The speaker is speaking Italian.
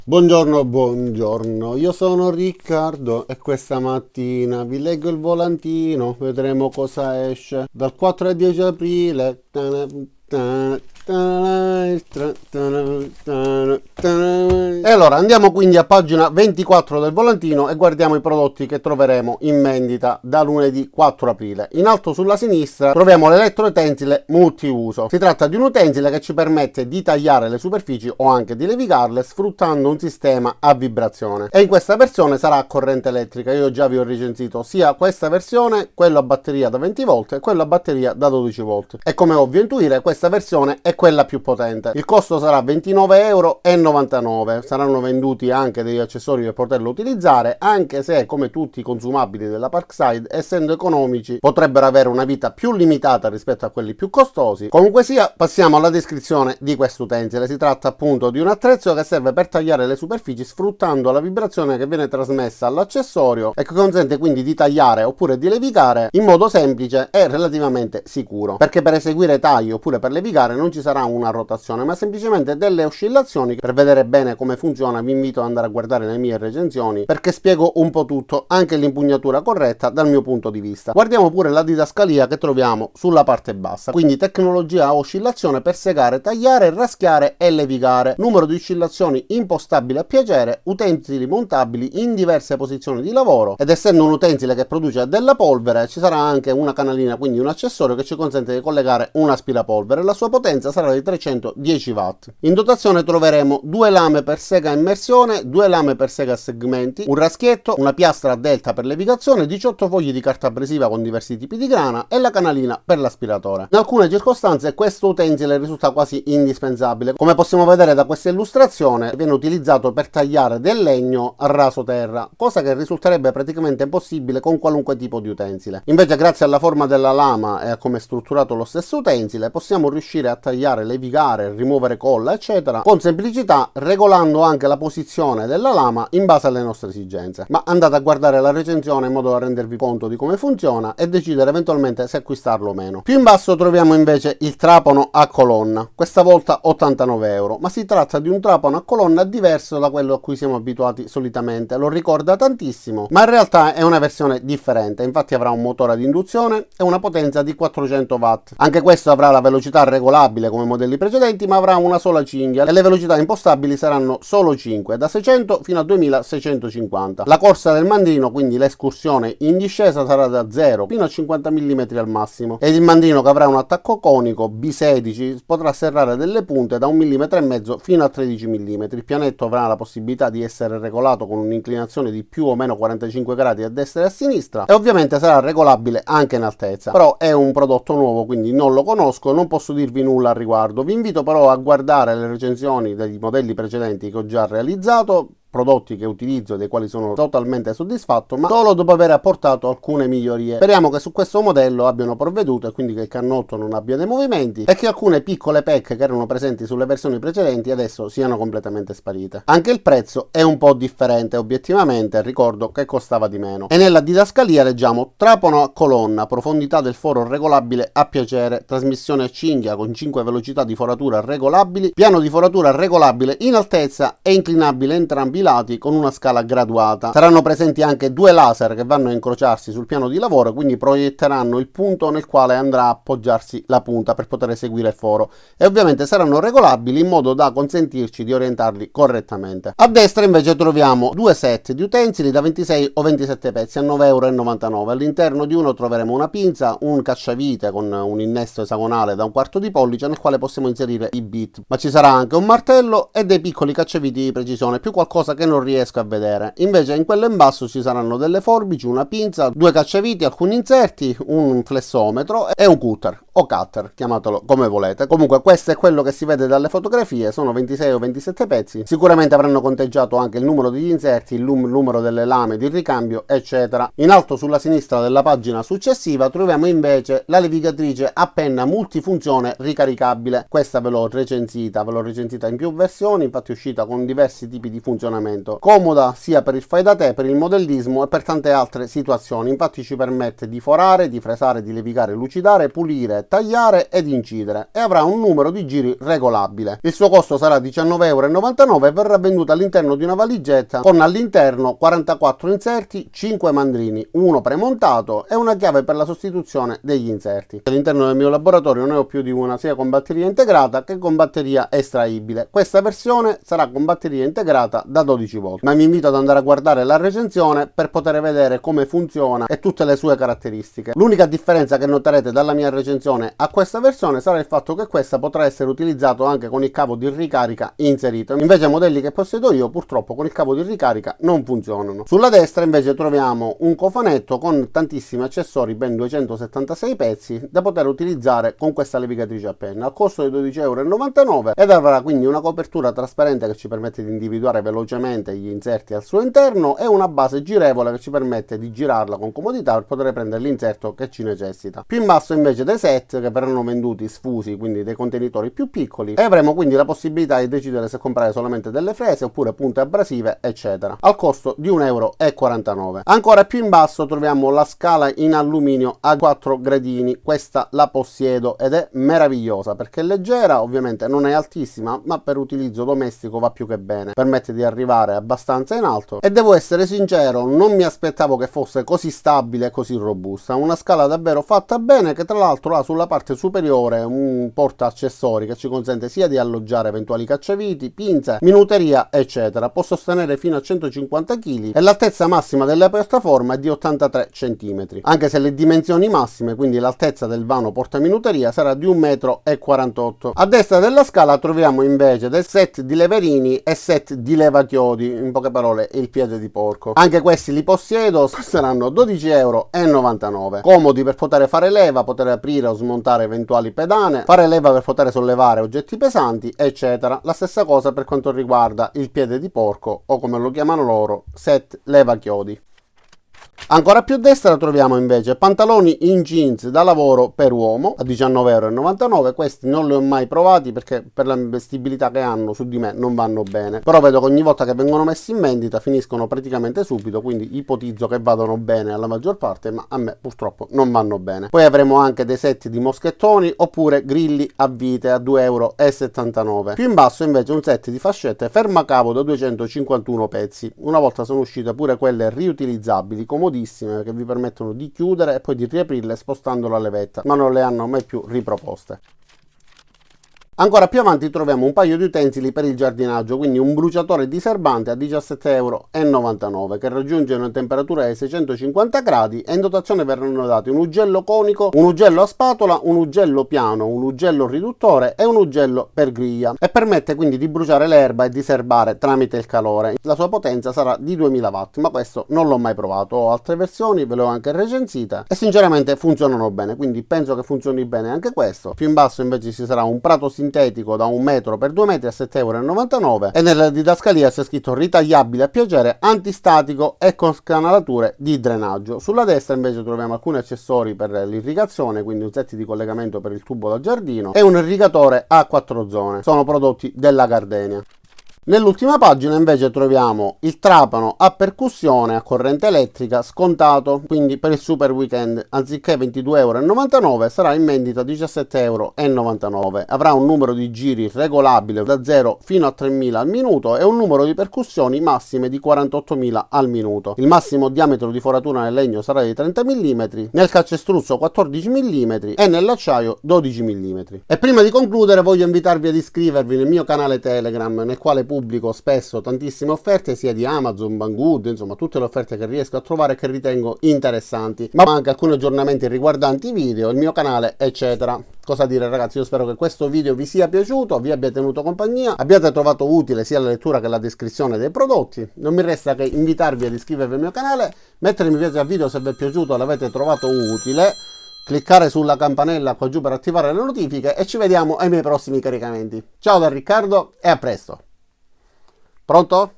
Buongiorno, buongiorno, io sono Riccardo e questa mattina vi leggo il volantino, vedremo cosa esce. Dal 4 al 10 aprile. E allora andiamo quindi a pagina 24 del volantino e guardiamo i prodotti che troveremo in vendita da lunedì 4 aprile. In alto sulla sinistra troviamo l'elettroutensile multiuso. Si tratta di un utensile che ci permette di tagliare le superfici o anche di levigarle sfruttando un sistema a vibrazione. E in questa versione sarà a corrente elettrica. Io già vi ho recensito sia questa versione, quello a batteria da 20 volt e quello a batteria da 12 volt. E come ovvio intuire, questa versione è quella più potente. Il costo sarà 29,99 €. Saranno venduti anche degli accessori per poterlo utilizzare, anche se come tutti i consumabili della Parkside, essendo economici, potrebbero avere una vita più limitata rispetto a quelli più costosi. Comunque sia, passiamo alla descrizione di questo utensile. Si tratta appunto di un attrezzo che serve per tagliare le superfici sfruttando la vibrazione che viene trasmessa all'accessorio e che consente quindi di tagliare oppure di levigare in modo semplice e relativamente sicuro, perché per eseguire tagli oppure per levigare non ci sarà una rotazione ma semplicemente delle oscillazioni. Per vedere bene come funziona vi invito ad andare a guardare le mie recensioni, perché spiego un po' tutto, anche l'impugnatura corretta dal mio punto di vista. Guardiamo pure la didascalia che troviamo sulla parte bassa, quindi tecnologia a oscillazione per segare, tagliare, raschiare e levigare, numero di oscillazioni impostabile a piacere, utensili montabili in diverse posizioni di lavoro, ed essendo un utensile che produce della polvere ci sarà anche una canalina, quindi un accessorio che ci consente di collegare un aspirapolvere. La sua potenza sarà di 310 watt. In dotazione troveremo due lame per sega a immersione, due lame per sega a segmenti, un raschietto, una piastra a delta per levigazione, 18 fogli di carta abrasiva con diversi tipi di grana e la canalina per l'aspiratore. In alcune circostanze questo utensile risulta quasi indispensabile. Come possiamo vedere da questa illustrazione, viene utilizzato per tagliare del legno a raso terra, cosa che risulterebbe praticamente impossibile con qualunque tipo di utensile. Invece, grazie alla forma della lama e a come è strutturato lo stesso utensile, possiamo riuscire a tagliare, levigare, rimuovere colla eccetera con semplicità, regolando anche la posizione della lama in base alle nostre esigenze. Ma andate a guardare la recensione in modo da rendervi conto di come funziona e decidere eventualmente se acquistarlo o meno. Più in basso troviamo invece il trapano a colonna, questa volta 89 €, ma si tratta di un trapano a colonna diverso da quello a cui siamo abituati solitamente. Lo ricorda tantissimo, ma in realtà è una versione differente. Infatti avrà un motore ad induzione e una potenza di 400 watt. Anche questo avrà la velocità regolabile come i modelli precedenti, ma avrà una sola cinghia e le velocità impostabili saranno solo 5, da 600 fino a 2650. La corsa del mandrino, quindi l'escursione in discesa, sarà da 0 fino a 50 mm al massimo, ed il mandrino, che avrà un attacco conico B16, potrà serrare delle punte da 1,5 mm fino a 13 mm. Il pianetto avrà la possibilità di essere regolato con un'inclinazione di più o meno 45 gradi a destra e a sinistra, e ovviamente sarà regolabile anche in altezza. Però è un prodotto nuovo, quindi non lo conosco, non posso dirvi nulla al riguardo. Vi invito però a guardare le recensioni dei modelli precedenti che ho già realizzato, prodotti che utilizzo e dei quali sono totalmente soddisfatto, ma solo dopo aver apportato alcune migliorie. Speriamo che su questo modello abbiano provveduto e quindi che il cannotto non abbia dei movimenti e che alcune piccole pecche che erano presenti sulle versioni precedenti adesso siano completamente sparite. Anche il prezzo è un po' differente obiettivamente, ricordo che costava di meno. E nella didascalia leggiamo trapano a colonna, profondità del foro regolabile a piacere, trasmissione a cinghia con 5 velocità di foratura regolabili, piano di foratura regolabile in altezza e inclinabile entrambi i lati con una scala graduata. Saranno presenti anche due laser che vanno a incrociarsi sul piano di lavoro, quindi proietteranno il punto nel quale andrà a appoggiarsi la punta per poter eseguire il foro, e ovviamente saranno regolabili in modo da consentirci di orientarli correttamente. A destra invece troviamo due set di utensili da 26 o 27 pezzi a 9,99 €. All'interno di uno troveremo una pinza, un cacciavite con un innesto esagonale da 1/4 di pollice nel quale possiamo inserire i bit, ma ci sarà anche un martello e dei piccoli cacciaviti di precisione, più qualcosa che non riesco a vedere. Invece in quello in basso ci saranno delle forbici, una pinza, due cacciaviti, alcuni inserti, un flessometro e un cutter o cutter, chiamatelo come volete. Comunque questo è quello che si vede dalle fotografie, sono 26 o 27 pezzi. Sicuramente avranno conteggiato anche il numero degli inserti, il numero delle lame di ricambio eccetera. In alto sulla sinistra della pagina successiva troviamo invece la levigatrice a penna multifunzione ricaricabile. Questa ve l'ho recensita in più versioni, infatti è uscita con diversi tipi di funzionamento funzionamento, comoda sia per il fai da te, per il modellismo e per tante altre situazioni. Infatti ci permette di forare, di fresare, di levigare, lucidare, pulire, tagliare ed incidere e avrà un numero di giri regolabile. Il suo costo sarà 19,99 € e verrà venduto all'interno di una valigetta con all'interno 44 inserti, 5 mandrini, uno premontato e una chiave per la sostituzione degli inserti. All'interno del mio laboratorio ne ho più di una, sia con batteria integrata che con batteria estraibile. Questa versione sarà con batteria integrata da 12 volt, ma vi invito ad andare a guardare la recensione per poter vedere come funziona e tutte le sue caratteristiche. L'unica differenza che noterete dalla mia recensione a questa versione sarà il fatto che questa potrà essere utilizzato anche con il cavo di ricarica inserito, invece i modelli che possiedo io purtroppo con il cavo di ricarica non funzionano. Sulla destra invece troviamo un cofanetto con tantissimi accessori, ben 276 pezzi da poter utilizzare con questa levigatrice a penna al costo di 12,99 € ed avrà quindi una copertura trasparente che ci permette di individuare velocemente gli inserti al suo interno e una base girevole che ci permette di girarla con comodità per poter prendere l'inserto che ci necessita. Più in basso invece dei set che verranno venduti sfusi, quindi dei contenitori più piccoli, e avremo quindi la possibilità di decidere se comprare solamente delle frese oppure punte abrasive eccetera, al costo di 1,49 €. Ancora più in basso troviamo la scala in alluminio a 4 gradini. Questa la possiedo ed è meravigliosa perché è leggera, ovviamente non è altissima, ma per utilizzo domestico va più che bene, permette di arrivare abbastanza in alto e devo essere sincero, non mi aspettavo che fosse così stabile e così robusta. Una scala davvero fatta bene che tra l'altro ha sulla parte superiore un porta accessori che ci consente sia di alloggiare eventuali cacciaviti, pinze, minuteria eccetera. Può sostenere fino a 150 kg e l'altezza massima della piattaforma è di 83 cm, anche se le dimensioni massime, quindi l'altezza del vano portaminuteria, sarà di 1,48 m. A destra della scala troviamo invece del set di leverini e set di levachiodi, in poche parole il piede di porco. Anche questi li possiedo, costeranno 12,99 €, comodi per poter fare leva, poter aprire o smontare eventuali pedane, fare leva per poter sollevare oggetti pesanti eccetera. La stessa cosa per quanto riguarda il piede di porco o come lo chiamano loro set levachiodi. Ancora più a destra troviamo invece pantaloni in jeans da lavoro per uomo a 19,99 €. Questi non li ho mai provati perché per la vestibilità che hanno su di me non vanno bene, però vedo che ogni volta che vengono messi in vendita finiscono praticamente subito, quindi ipotizzo che vadano bene alla maggior parte, ma a me purtroppo non vanno bene. Poi avremo anche dei set di moschettoni oppure grilli a vite a 2,79 €. Più in basso invece un set di fascette fermacavo da 251 pezzi. Una volta sono uscite pure quelle riutilizzabili, comodissime, che vi permettono di chiudere e poi di riaprirle spostando la levetta, ma non le hanno mai più riproposte. Ancora più avanti troviamo un paio di utensili per il giardinaggio, quindi un bruciatore diserbante a 17,99 € che raggiunge una temperatura di 650 gradi e in dotazione verranno dati un ugello conico, un ugello a spatola, un ugello piano, un ugello riduttore e un ugello per griglia e permette quindi di bruciare l'erba e diserbare tramite il calore. La sua potenza sarà di 2000 watt, ma questo non l'ho mai provato. Ho altre versioni, ve le ho anche recensite e sinceramente funzionano bene, quindi penso che funzioni bene anche questo. Più in basso invece ci sarà un prato sintetico da 1 metro per 2 metri a 7,99 € e nella didascalia c'è scritto ritagliabile a piacere, antistatico e con scanalature di drenaggio. Sulla destra invece troviamo alcuni accessori per l'irrigazione, quindi un set di collegamento per il tubo da giardino e un irrigatore a 4 zone. Sono prodotti della Gardenia. Nell'ultima pagina invece troviamo il trapano a percussione a corrente elettrica scontato, quindi per il super weekend anziché 22,99 € sarà in vendita 17,99 €. Avrà un numero di giri regolabile da 0 fino a 3000 al minuto e un numero di percussioni massime di 48.000 al minuto. Il massimo diametro di foratura nel legno sarà di 30 mm, nel calcestruzzo 14 mm e nell'acciaio 12 mm. E prima di concludere voglio invitarvi ad iscrivervi nel mio canale Telegram, nel quale pubblico spesso tantissime offerte sia di Amazon, Banggood, insomma tutte le offerte che riesco a trovare e che ritengo interessanti, ma anche alcuni aggiornamenti riguardanti i video, il mio canale eccetera. Cosa dire ragazzi, io spero che questo video vi sia piaciuto, vi abbia tenuto compagnia, abbiate trovato utile sia la lettura che la descrizione dei prodotti. Non mi resta che invitarvi ad iscrivervi al mio canale, mettere mi piace al video se vi è piaciuto e l'avete trovato utile, cliccare sulla campanella qua giù per attivare le notifiche e ci vediamo ai miei prossimi caricamenti. Ciao da Riccardo e a presto. Pronto?